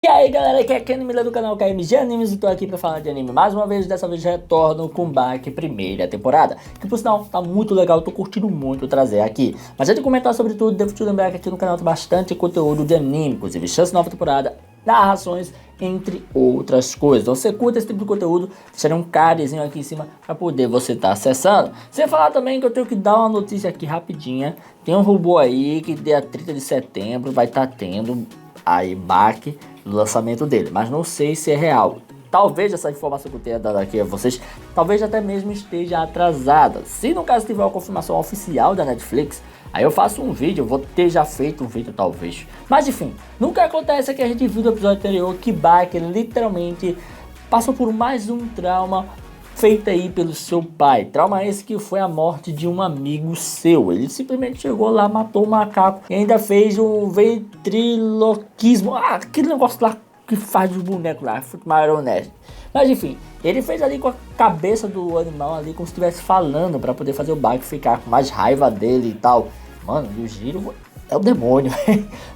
E aí galera, aqui é Ken Miller do canal KMG Animes e tô aqui pra falar de anime mais uma vez. Dessa vez retorno com Baki primeira temporada, que por sinal tá muito legal, tô curtindo muito trazer aqui. Mas antes de comentar sobre tudo, devo te lembrar que aqui no canal tem bastante conteúdo de anime, inclusive chance de nova temporada, narrações, entre outras coisas. Então, se você curta esse tipo de conteúdo, deixarei um cardzinho aqui em cima para poder você estar acessando. Sem falar também que eu tenho que dar uma notícia aqui rapidinha. Tem um robô aí que dia 30 de setembro vai estar tendo aí Baki do lançamento dele, mas não sei se é real. Talvez essa informação que eu tenha dado aqui a vocês, talvez até mesmo esteja atrasada. Se no caso tiver uma confirmação oficial da Netflix, aí eu faço um vídeo, eu vou ter já feito um vídeo talvez. Mas enfim, no que acontece é que a gente viu no episódio anterior que Baki literalmente passou por mais um trauma feito aí pelo seu pai. Trauma esse que foi a morte de um amigo seu. Ele simplesmente chegou lá, matou o macaco e ainda fez um ventriloquismo. Aquele negócio lá que faz os bonecos lá, marionete. Mas enfim, ele fez ali com a cabeça do animal ali como se estivesse falando para poder fazer o Baki ficar com mais raiva dele e tal. Mano, e o Jiro é o demônio,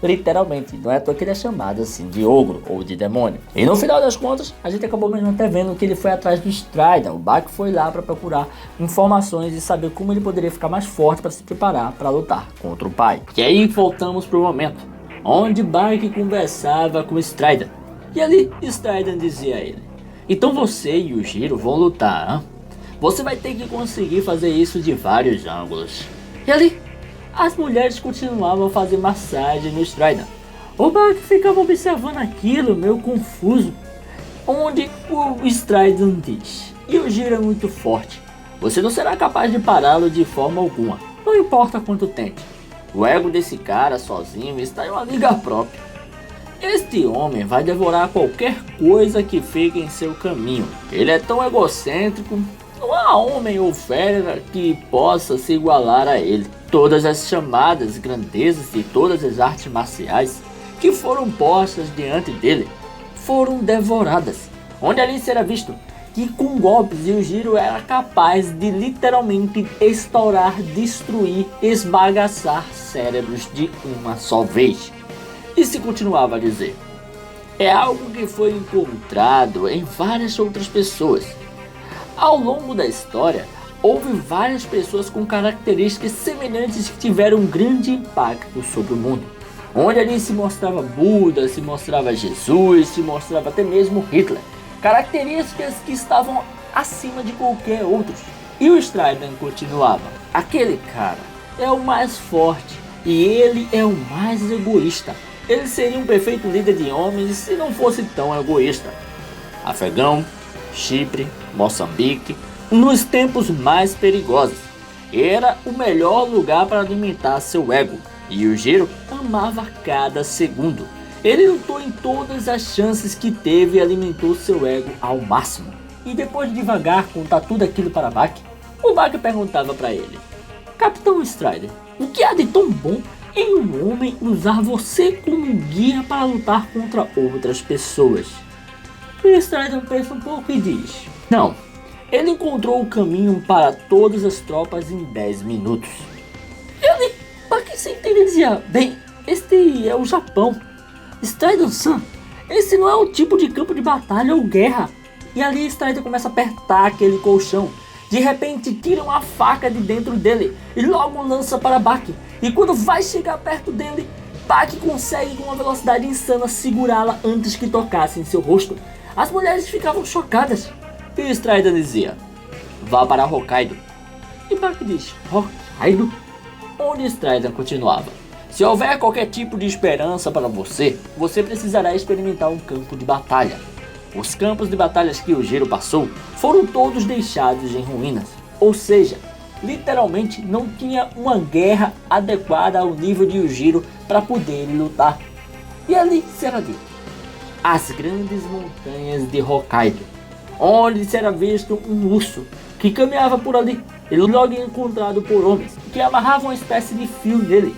literalmente. Não é à toa que ele é chamado assim de ogro ou de demônio. E no final das contas, a gente acabou mesmo até vendo que ele foi atrás do Strider. O Baki foi lá para procurar informações e saber como ele poderia ficar mais forte para se preparar para lutar contra o pai. E aí voltamos pro momento onde Baki conversava com o Strider. E ali Strider dizia a ele: então você e o Jiro vão lutar, hein? Você vai ter que conseguir fazer isso de vários ângulos. E ali as mulheres continuavam a fazer massagem no Strider. O Baki ficava observando aquilo, meio confuso. Onde o Strider diz: e o Jiro é muito forte. Você não será capaz de pará-lo de forma alguma. Não importa quanto tente. O ego desse cara sozinho está em uma liga própria. Este homem vai devorar qualquer coisa que fique em seu caminho. Ele é tão egocêntrico. Não há homem ou fera que possa se igualar a ele. Todas as chamadas grandezas de todas as artes marciais que foram postas diante dele foram devoradas. Onde ali será visto que com golpes o Jiro era capaz de literalmente estourar, destruir, esbagaçar cérebros de uma só vez. E se continuava a dizer: é algo que foi encontrado em várias outras pessoas. Ao longo da história, houve várias pessoas com características semelhantes que tiveram um grande impacto sobre o mundo. Onde ali se mostrava Buda, se mostrava Jesus, se mostrava até mesmo Hitler. Características que estavam acima de qualquer outro. E o Strider continuava: aquele cara é o mais forte e ele é o mais egoísta. Ele seria um perfeito líder de homens se não fosse tão egoísta. Afegão, Chipre, Moçambique, nos tempos mais perigosos. Era o melhor lugar para alimentar seu ego. E o Jiro amava cada segundo. Ele lutou em todas as chances que teve e alimentou seu ego ao máximo. E depois de devagar contar tudo aquilo para Baki, o Baki perguntava para ele: Capitão Strider, o que há de tão bom em um homem usar você como guia para lutar contra outras pessoas? E Strider pensa um pouco e diz: não, ele encontrou o caminho para todas as tropas em 10 minutos. Ele, Baki sem entender, dizia: bem, este é o Japão. Strider-san, esse não é o tipo de campo de batalha ou guerra. E ali Strider começa a apertar aquele colchão. De repente tira uma faca de dentro dele e logo lança para Baki. E quando vai chegar perto dele, Baki consegue com uma velocidade insana segurá-la antes que tocasse em seu rosto. As mulheres ficavam chocadas. E Strider dizia: vá para Hokkaido. E Baki diz: Hokkaido? Onde Strider continuava: se houver qualquer tipo de esperança para você, você precisará experimentar um campo de batalha. Os campos de batalhas que o Jiro passou foram todos deixados em ruínas. Ou seja, literalmente não tinha uma guerra adequada ao nível de Yujiro para poder lutar. E ali será dito: as grandes montanhas de Hokkaido, onde será visto um urso que caminhava por ali. Ele logo encontrado por homens que amarravam uma espécie de fio nele.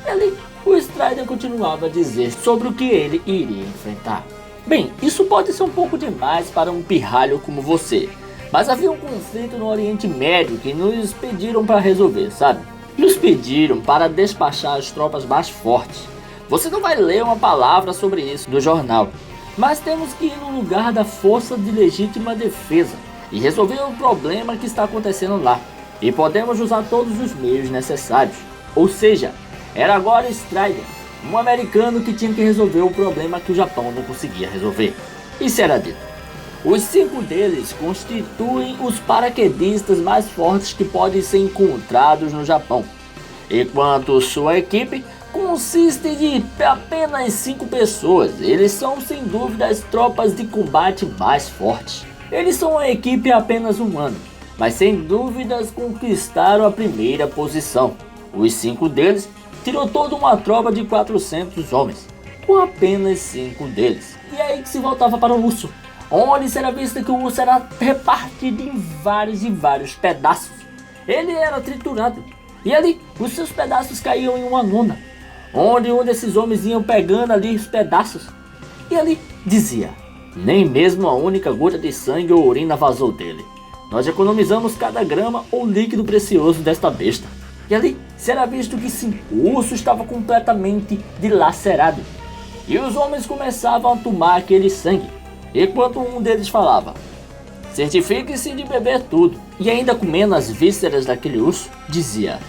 E ali o Strider continuava a dizer sobre o que ele iria enfrentar. Bem, isso pode ser um pouco demais para um pirralho como você, mas havia um conflito no Oriente Médio que nos pediram para resolver, sabe? Nos pediram para despachar as tropas mais fortes, Você não vai ler uma palavra sobre isso no jornal. Mas temos que ir no lugar da Força de Legítima Defesa e resolver o problema que está acontecendo lá. E podemos usar todos os meios necessários. Ou seja, era agora Strider, um americano que tinha que resolver o problema que o Japão não conseguia resolver. Isso era dito. Os 5 deles constituem os paraquedistas mais fortes que podem ser encontrados no Japão, enquanto sua equipe consiste de apenas 5 pessoas. Eles são sem dúvida as tropas de combate mais fortes. Eles são uma equipe apenas humana, mas sem dúvidas conquistaram a primeira posição. Os 5 deles tirou toda uma tropa de 400 homens, com apenas 5 deles. E é aí que se voltava para o urso, onde será visto que o urso era repartido em vários e vários pedaços. Ele era triturado, e ali os seus pedaços caíam em uma lona, onde um desses homens iam pegando ali os pedaços. E ali dizia: nem mesmo a única gota de sangue ou urina vazou dele. Nós economizamos cada grama ou líquido precioso desta besta. E ali será visto que sim, o urso estava completamente dilacerado. E os homens começavam a tomar aquele sangue, enquanto um deles falava: certifique-se de beber tudo. E ainda comendo as vísceras daquele urso, dizia: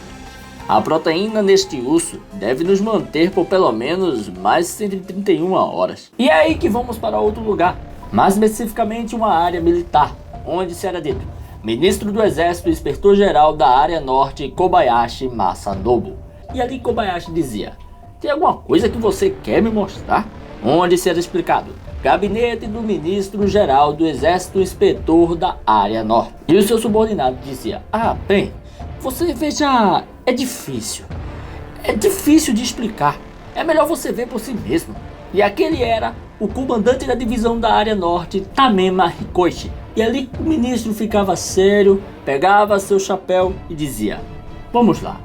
a proteína neste urso deve nos manter por pelo menos mais 131 horas. E é aí que vamos para outro lugar, mais especificamente uma área militar, onde será dito: ministro do Exército e inspetor-geral da área norte, Kobayashi Masanobu. E ali Kobayashi dizia: tem alguma coisa que você quer me mostrar? Onde será explicado: gabinete do ministro-geral do Exército, inspetor da área norte. E o seu subordinado dizia: ah, bem, você veja, é difícil de explicar, é melhor você ver por si mesmo. E aquele era o comandante da divisão da área norte, Tamema Hikoichi. E ali o ministro ficava sério, pegava seu chapéu e dizia: vamos lá.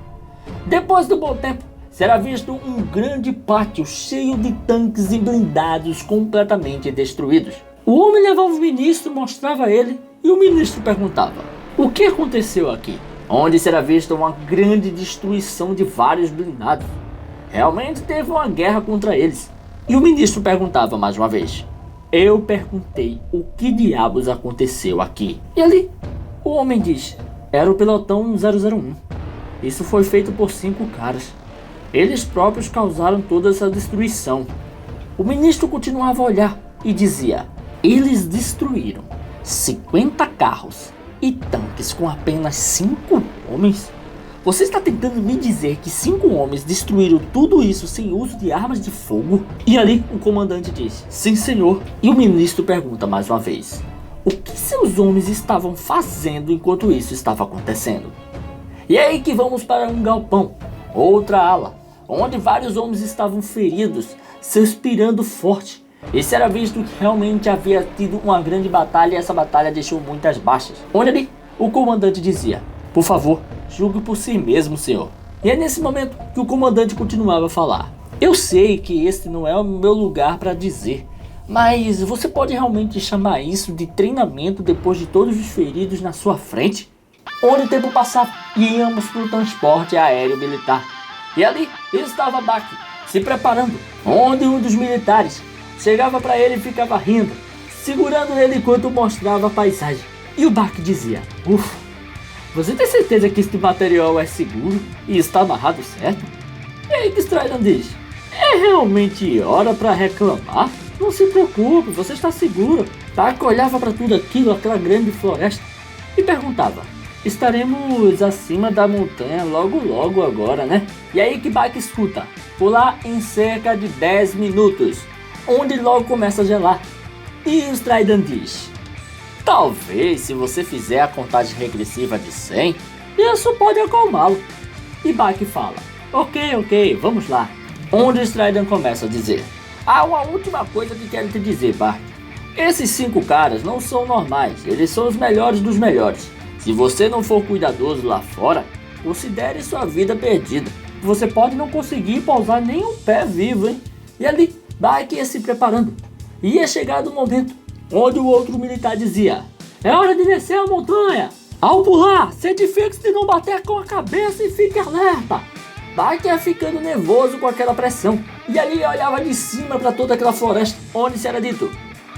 Depois do bom tempo, será visto um grande pátio cheio de tanques e blindados completamente destruídos. O homem levava o ministro, mostrava a ele, e o ministro perguntava: o que aconteceu aqui? Onde será vista uma grande destruição de vários blindados. Realmente teve uma guerra contra eles. E o ministro perguntava mais uma vez: eu perguntei o que diabos aconteceu aqui. E ali o homem diz: era o pelotão 001. Isso foi feito por 5 caras. Eles próprios causaram toda essa destruição. O ministro continuava a olhar e dizia: eles destruíram 50 carros e tanques com apenas 5 homens? Você está tentando me dizer que 5 homens destruíram tudo isso sem uso de armas de fogo? E ali o comandante disse: sim, senhor. E o ministro pergunta mais uma vez: o que seus homens estavam fazendo enquanto isso estava acontecendo? E é aí que vamos para um galpão, outra ala, onde vários homens estavam feridos, suspirando forte. Esse era visto que realmente havia tido uma grande batalha, e essa batalha deixou muitas baixas. Onde ali o comandante dizia: por favor, julgue por si mesmo, senhor. E é nesse momento que o comandante continuava a falar: eu sei que este não é o meu lugar para dizer, mas você pode realmente chamar isso de treinamento depois de todos os feridos na sua frente? Onde o tempo passava, íamos para o transporte aéreo militar. E ali estava Baki, se preparando, onde um dos militares chegava para ele e ficava rindo, segurando ele enquanto mostrava a paisagem. E o Baki dizia: ufa, você tem certeza que este material é seguro e está amarrado certo? E aí que Strider diz: é realmente hora para reclamar? Não se preocupe, você está seguro. Baki olhava para tudo aquilo, aquela grande floresta, e perguntava: estaremos acima da montanha logo agora, né? E aí que Baki escuta: pular em cerca de 10 minutos, onde logo começa a gelar. E o Strider diz: talvez se você fizer a contagem regressiva de 100, isso pode acalmá-lo. E Baki fala: ok, vamos lá. Onde o Strider começa a dizer: uma última coisa que quero te dizer, Baki. Esses 5 caras não são normais, eles são os melhores dos melhores. Se você não for cuidadoso lá fora, considere sua vida perdida. Você pode não conseguir pousar nem um pé vivo, hein? E ali, Baki ia se preparando. Ia chegar o momento onde o outro militar dizia: é hora de descer a montanha. Ao pular, certifique-se de não bater com a cabeça e fique alerta. Bach ia ficando nervoso com aquela pressão. E ali olhava de cima para toda aquela floresta, onde se era dito: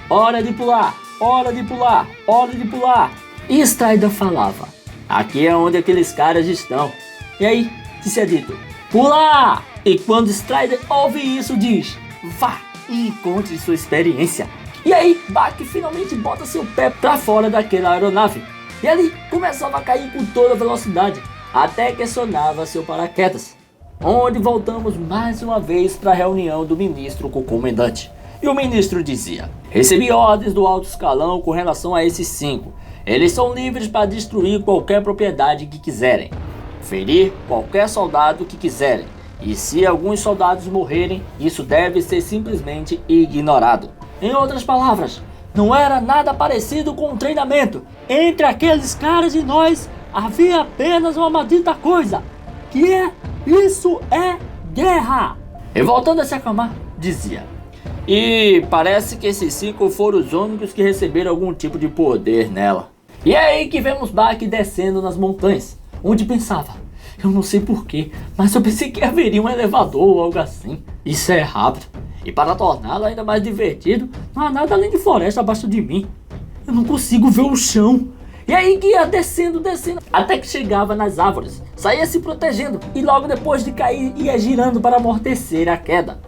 hora de pular, hora de pular, hora de pular. E Strider falava: aqui é onde aqueles caras estão. E aí, que se é dito: pular! E quando Strider ouve isso, diz: vá e conte sua experiência. E aí, Bach finalmente bota seu pé para fora daquela aeronave. E ali começava a cair com toda velocidade, até que acionava seu paraquedas. Onde voltamos mais uma vez para a reunião do ministro com o comandante. E o ministro dizia: recebi ordens do alto escalão com relação a esses 5. Eles são livres para destruir qualquer propriedade que quiserem, ferir qualquer soldado que quiserem. E se alguns soldados morrerem, isso deve ser simplesmente ignorado. Em outras palavras, não era nada parecido com um treinamento. Entre aqueles caras e nós, havia apenas uma maldita coisa, que é: isso é guerra! E voltando a se acalmar, dizia: e parece que esses 5 foram os únicos que receberam algum tipo de poder nela. E é aí que vemos Bach descendo nas montanhas, onde pensava: eu não sei porquê, mas eu pensei que haveria um elevador ou algo assim. Isso é rápido. E para torná-lo ainda mais divertido, não há nada além de floresta abaixo de mim. Eu não consigo ver o chão. E aí que ia descendo, até que chegava nas árvores, saía se protegendo e logo depois de cair ia girando para amortecer a queda.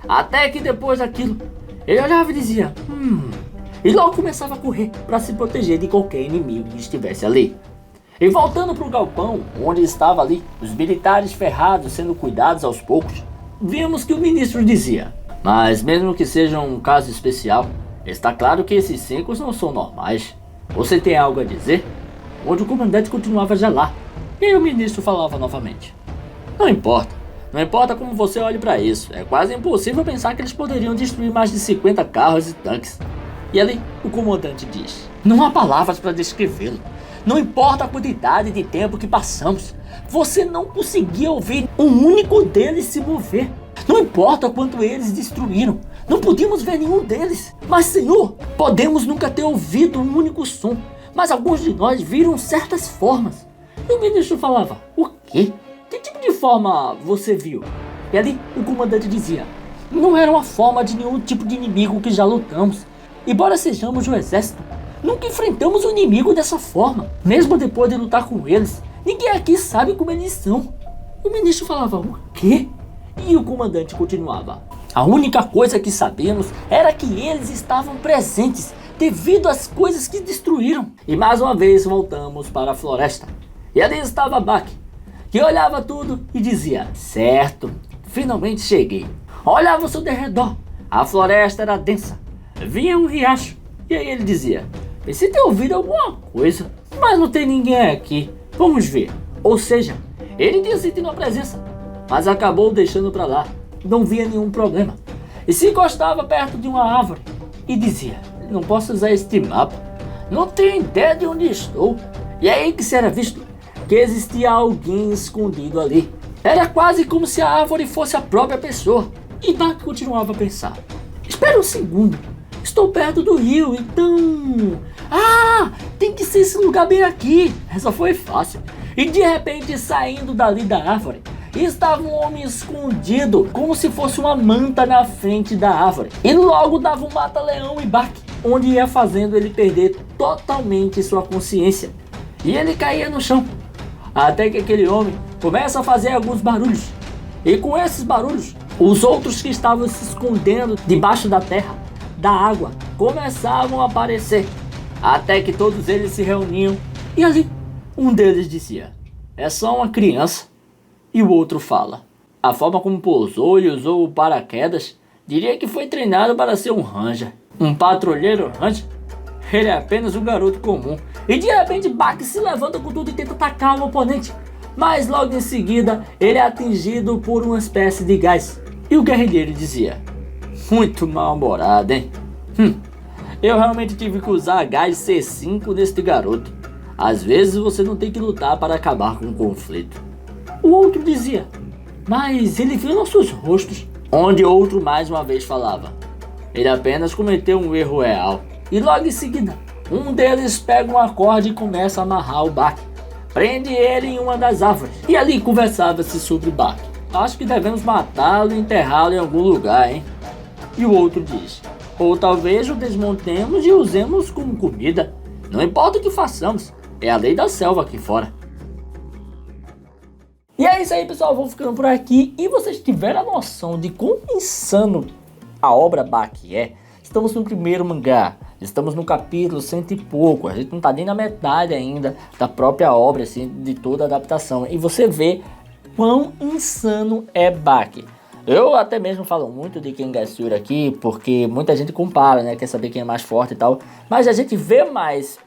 Até que depois daquilo, ele olhava e dizia: e logo começava a correr para se proteger de qualquer inimigo que estivesse ali. E voltando para o galpão, onde estava ali, os militares ferrados sendo cuidados aos poucos, vimos que o ministro dizia: mas mesmo que seja um caso especial, está claro que esses 5 não são normais. Você tem algo a dizer? Onde o comandante continuava a gelar. E aí o ministro falava novamente: não importa. Não importa como você olhe para isso. É quase impossível pensar que eles poderiam destruir mais de 50 carros e tanques. E ali o comandante diz: não há palavras para descrevê-lo. Não importa a quantidade de tempo que passamos, você não conseguia ouvir um único deles se mover. Não importa quanto eles destruíram, não podíamos ver nenhum deles. Mas, Senhor, podemos nunca ter ouvido um único som, mas alguns de nós viram certas formas. E o ministro falava: o quê? Que tipo de forma você viu? E ali o comandante dizia: não era uma forma de nenhum tipo de inimigo que já lutamos. Embora sejamos o exército, nunca enfrentamos um inimigo dessa forma. Mesmo depois de lutar com eles, ninguém aqui sabe como eles são. O ministro falava: o quê? E o comandante continuava: a única coisa que sabemos era que eles estavam presentes devido às coisas que destruíram. E mais uma vez voltamos para a floresta. E ali estava Bach, que olhava tudo e dizia: certo, finalmente cheguei. Olhava ao seu derredor, a floresta era densa, vinha um riacho. E aí ele dizia: pensei ter ouvido alguma coisa, mas não tem ninguém aqui, vamos ver. Ou seja, ele tinha sentido a presença, mas acabou deixando para lá, não via nenhum problema. E se encostava perto de uma árvore e dizia: não posso usar este mapa, não tenho ideia de onde estou. E é aí que se era visto que existia alguém escondido ali. Era quase como se a árvore fosse a própria pessoa. E Bach continuava a pensar: espera um segundo, estou perto do rio, então... tem que ser esse lugar bem aqui. Essa foi fácil. E de repente, saindo dali da árvore, estava um homem escondido, como se fosse uma manta na frente da árvore. E logo dava um mata-leão em Bach, onde ia fazendo ele perder totalmente sua consciência. E ele caía no chão, até que aquele homem começa a fazer alguns barulhos. E com esses barulhos, os outros que estavam se escondendo debaixo da terra, da água, começavam a aparecer. Até que todos eles se reuniam. E ali, um deles dizia: é só uma criança. E o outro fala: a forma como pousou e usou o paraquedas, diria que foi treinado para ser um ranger. Um patrulheiro ranger? Ele é apenas um garoto comum. E de repente Bach se levanta com tudo e tenta atacar o oponente. Mas logo em seguida ele é atingido por uma espécie de gás. E o guerrilheiro dizia: muito mal-humorado, hein? Eu realmente tive que usar gás C5 neste garoto. Às vezes você não tem que lutar para acabar com um conflito. O outro dizia: mas ele viu nossos rostos. Onde outro mais uma vez falava: ele apenas cometeu um erro real. E logo em seguida, um deles pega uma corda e começa a amarrar o Bach. Prende ele em uma das árvores. E ali conversava-se sobre Bach. acho que devemos matá-lo e enterrá-lo em algum lugar, hein? E o outro diz: ou talvez o desmontemos e usemos como comida. Não importa o que façamos, é a lei da selva aqui fora. E é isso aí, pessoal, vou ficando por aqui. E vocês tiveram a noção de quão insano a obra Baki é? Estamos no primeiro mangá, estamos no capítulo 100 e pouco, a gente não tá nem na metade ainda da própria obra, assim, de toda a adaptação. E você vê quão insano é Baki. Eu até mesmo falo muito de Kengasuri aqui, porque muita gente compara, né, quer saber quem é mais forte e tal. Mas a gente vê mais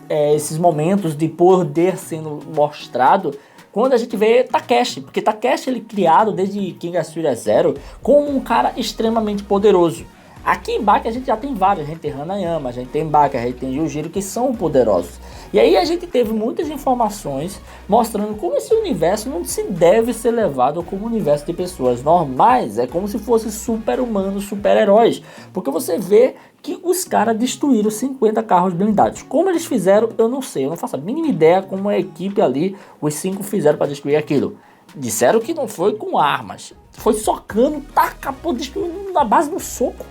esses momentos de poder sendo mostrado quando a gente vê Takeshi, porque Takeshi ele é criado desde Kengasuri Zero como um cara extremamente poderoso. Aqui em Baki a gente já tem vários, a gente tem Hanayama, a gente tem Baki, a gente tem Yujiro, que são poderosos. E aí a gente teve muitas informações mostrando como esse universo não se deve ser levado como um universo de pessoas normais, é como se fosse super-humanos, super-heróis. Porque você vê que os caras destruíram 50 carros blindados. Como eles fizeram, eu não sei, eu não faço a mínima ideia como a equipe ali, os 5 fizeram para destruir aquilo. Disseram que não foi com armas, foi socando, taca, pô, destruindo na base do soco.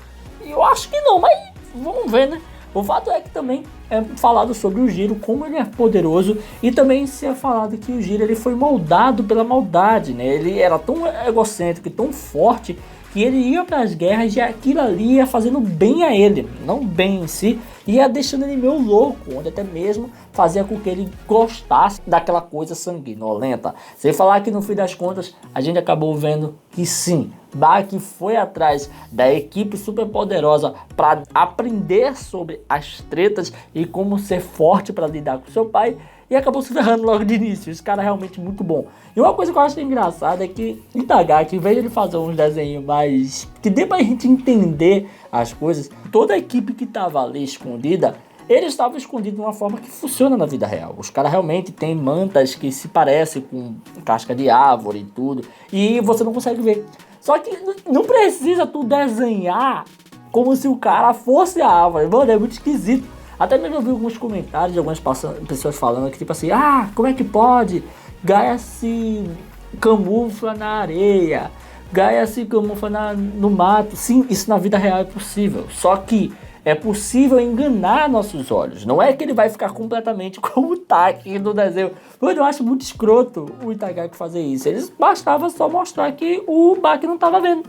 Eu acho que não, mas vamos ver, né? O fato é que também é falado sobre o Jiro, como ele é poderoso, e também se é falado que o Jiro ele foi moldado pela maldade, né? Ele era tão egocêntrico e tão forte que ele ia para as guerras e aquilo ali ia fazendo bem a ele, não bem em si, ia deixando ele meio louco, onde até mesmo fazia com que ele gostasse daquela coisa sanguinolenta. Sem falar que no fim das contas a gente acabou vendo que sim, Baki foi atrás da equipe super poderosa para aprender sobre as tretas e como ser forte para lidar com seu pai, e acabou se ferrando logo de início. Esse cara é realmente muito bom. E uma coisa que eu acho engraçada é que Itagaki, em vez de ele fazer uns desenhos mais que dê pra gente entender as coisas, toda a equipe que tava ali escondida, eles estavam escondidos de uma forma que funciona na vida real. Os caras realmente têm mantas que se parecem com casca de árvore e tudo, e você não consegue ver. Só que não precisa tu desenhar como se o cara fosse a árvore. Mano, é muito esquisito. Até mesmo eu vi alguns comentários de algumas pessoas falando que tipo assim, como é que pode? Gaia se camufla na areia, Gaia se camufla no mato. Sim, isso na vida real é possível, só que é possível enganar nossos olhos. Não é que ele vai ficar completamente como tá aqui no desenho. Eu acho muito escroto o Itagaki fazer isso. Eles bastava só mostrar que o Baki não tava vendo.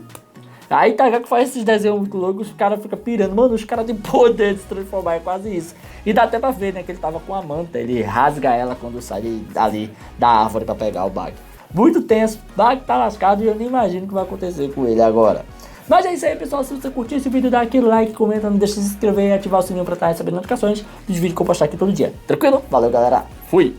Aí Itagaki faz esses desenhos muito loucos, os caras ficam pirando. Mano, os caras têm poder de se transformar, é quase isso. E dá até pra ver, né, que ele tava com a manta. Ele rasga ela quando sai ali da árvore pra pegar o Baki. Muito tenso, Baki tá lascado e eu nem imagino o que vai acontecer com ele agora. Mas é isso aí, pessoal. Se você curtiu esse vídeo, dá aquele like, comenta, não deixa de se inscrever e ativar o sininho pra estar recebendo notificações dos vídeos que eu postar aqui todo dia. Tranquilo? Valeu, galera. Fui!